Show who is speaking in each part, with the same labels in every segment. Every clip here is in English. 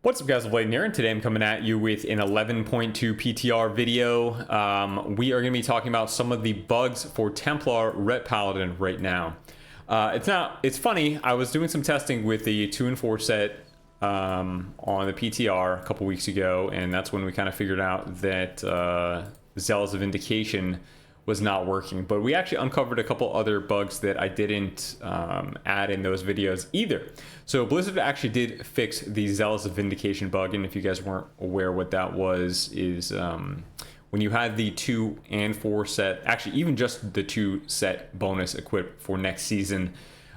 Speaker 1: What's up guys, Lvladen here, and today I'm coming at you with an 11.2 PTR video. We are going to be talking about some of the bugs for Templar Ret Paladin right now. It's funny, I was doing some testing with the 2 and 4 set on the PTR a couple weeks ago, and that's when we kind of figured out that Zealous of Vindication was not working. But we actually uncovered a couple other bugs that I didn't add in those videos either. So Blizzard actually did fix the Zealous of Vindication bug, and if you guys weren't aware what that was, is when you had the 2 and 4 set, actually even just the 2 set bonus equipped for next season,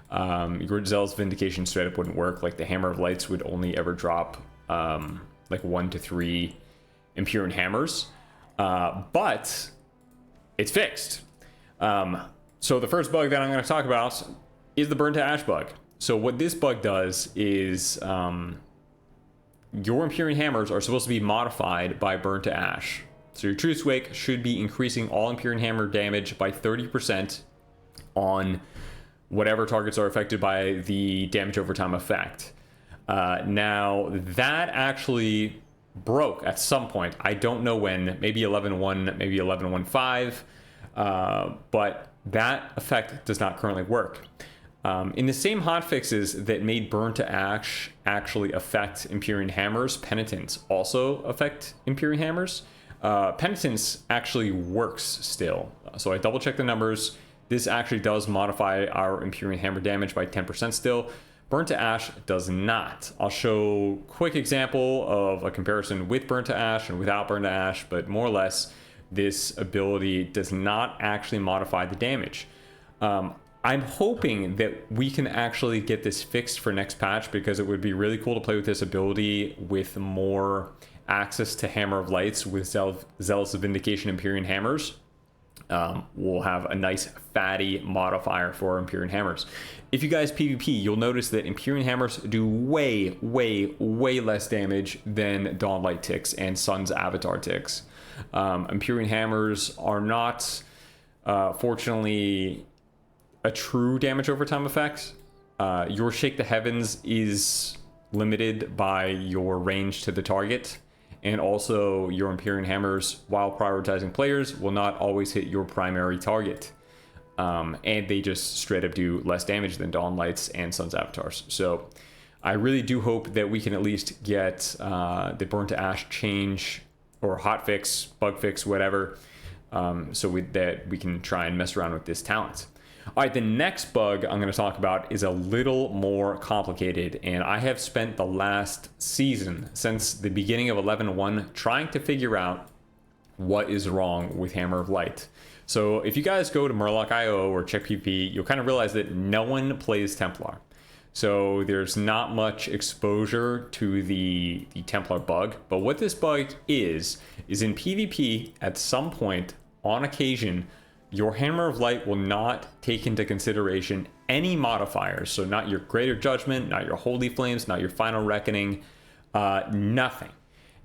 Speaker 1: your Zealous of Vindication straight up wouldn't work. Like the Hammer of Lights would only ever drop like 1 to 3 Empyrean Hammers, but it's fixed. So the first bug that I'm going to talk about is the Burn to Ash bug. So what this bug does is your Empyrean Hammers are supposed to be modified by Burn to Ash. So your Truce Wake should be increasing all Empyrean Hammer damage by 30% on whatever targets are affected by the damage over time effect. Now that actually broke at some point. I don't know when, maybe 11.1, maybe 11.15, but that effect does not currently work. In the same hotfixes that made Burn to Ash actually affect Empyrean Hammers, Penitence also affect Empyrean Hammers. Penitence actually works still. So I double checked the numbers. This actually does modify our Empyrean Hammer damage by 10% still. Burn to Ash does not. I'll show a quick example of a comparison with Burn to Ash and without Burn to Ash, but more or less this ability does not actually modify the damage. I'm hoping that we can actually get this fixed for next patch, because it would be really cool to play with this ability with more access to Hammer of Lights with Zealous of Vindication Empyrean Hammers. We'll have a nice fatty modifier for Empyrean Hammers. If you guys PvP, you'll notice that Empyrean Hammers do way less damage than Dawnlight ticks and Sun's Avatar ticks. Empyrean Hammers are not, fortunately, a true damage over time effect. Your Shake the Heavens is limited by your range to the target, and also your Empyrean Hammers, while prioritizing players, will not always hit your primary target. And they just straight up do less damage than Dawnlights and Sun's Avatars. So I really do hope that we can at least get the Burn to Ash change or hotfix, bug fix, whatever, so that we can try and mess around with this talent. All right, the next bug I'm going to talk about is a little more complicated, and I have spent the last season, since the beginning of 11.1, trying to figure out what is wrong with Hammer of Light. So if you guys go to Murloc.io or check PvP, you'll kind of realize that no one plays Templar. So there's not much exposure to the Templar bug, but what this bug is in PvP, at some point, on occasion, your Hammer of Light will not take into consideration any modifiers. So not your Greater Judgment, not your Holy Flames, not your Final Reckoning, nothing.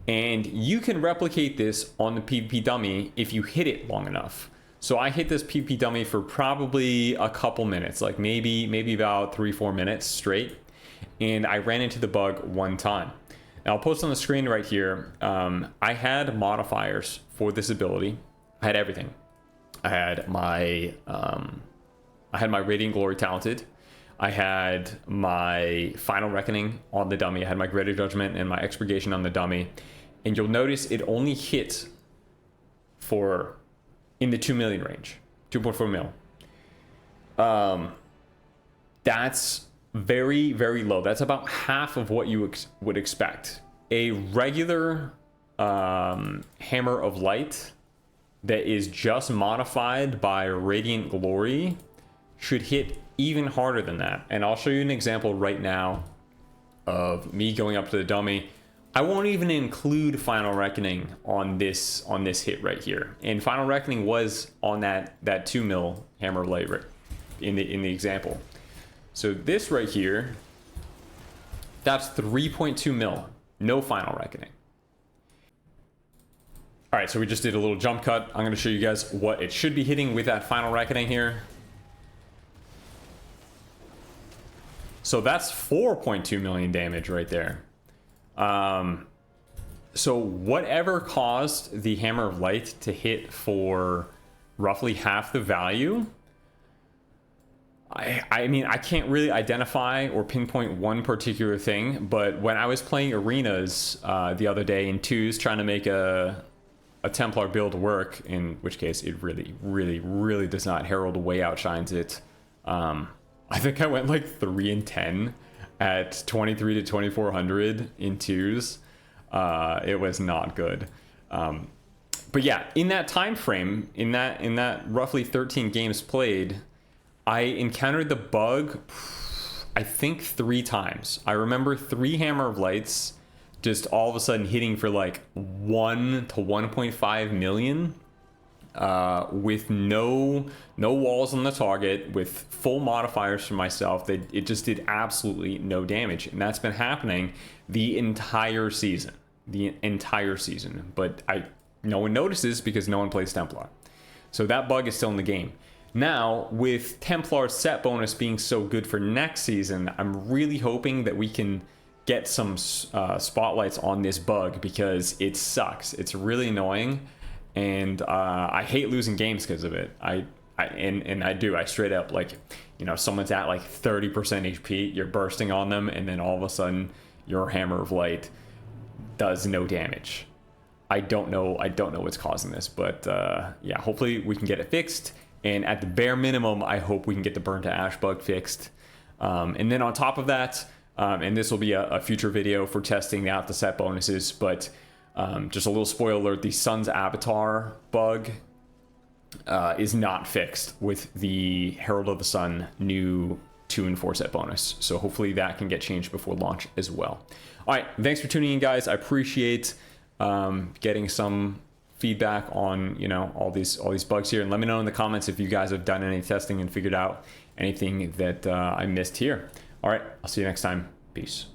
Speaker 1: And you can replicate this on the PvP dummy if you hit it long enough. So I hit this PvP dummy for probably a couple minutes, like maybe about 3-4 minutes straight. And I ran into the bug one time. Now I'll post on the screen right here. I had modifiers for this ability. I had everything. I had my Radiant Glory talented. I had my Final Reckoning on the dummy. I had my Greater Judgment and my Expurgation on the dummy. And you'll notice it only hit for in the 2 million range, 2.4 mil. That's very low. That's about half of what you would expect. A regular Hammer of Light that is just modified by Radiant Glory should hit even harder than that. And I'll show you an example right now of me going up to the dummy. I won't even include Final Reckoning on this hit right here. And Final Reckoning was on that 2 mil Hammer of Light in the example. So this right here, that's 3.2 mil, no Final Reckoning. All right, so we just did a little jump cut. I'm going to show you guys what it should be hitting with that Final Reckoning here. So that's 4.2 million damage right there. So whatever caused the Hammer of Light to hit for roughly half the value, I mean, I can't really identify or pinpoint one particular thing, but when I was playing arenas the other day in twos, trying to make a Templar build work, in which case it really does not. Herald way outshines it. I think I went like 3-10 at 23 to 2400 in twos. It was not good. But yeah, in that time frame, in that roughly 13 games played, I encountered the bug, I think 3 times. I remember 3 Hammer of Lights just all of a sudden hitting for like 1 to 1.5 million with no walls on the target, with full modifiers for myself. It just did absolutely no damage, and that's been happening the entire season. But no one notices because no one plays Templar. So that bug is still in the game. Now, with Templar's set bonus being so good for next season, I'm really hoping that we can get some spotlights on this bug, because it sucks. It's really annoying, and I hate losing games because of it. I straight up, like, you know, someone's at like 30% HP, you're bursting on them, and then all of a sudden your Hammer of Light does no damage. I don't know what's causing this, but yeah, hopefully we can get it fixed. And at the bare minimum, I hope we can get the burn to ash bug fixed. And then on top of that, and this will be a future video for testing out the set bonuses, but just a little spoiler alert, the Sun's Avatar bug is not fixed with the Herald of the Sun new 2 and 4 set bonus. So hopefully that can get changed before launch as well. All right, thanks for tuning in, guys. I appreciate getting some feedback on, you know, all these bugs here, and let me know in the comments if you guys have done any testing and figured out anything that I missed here. All right, I'll see you next time. Peace.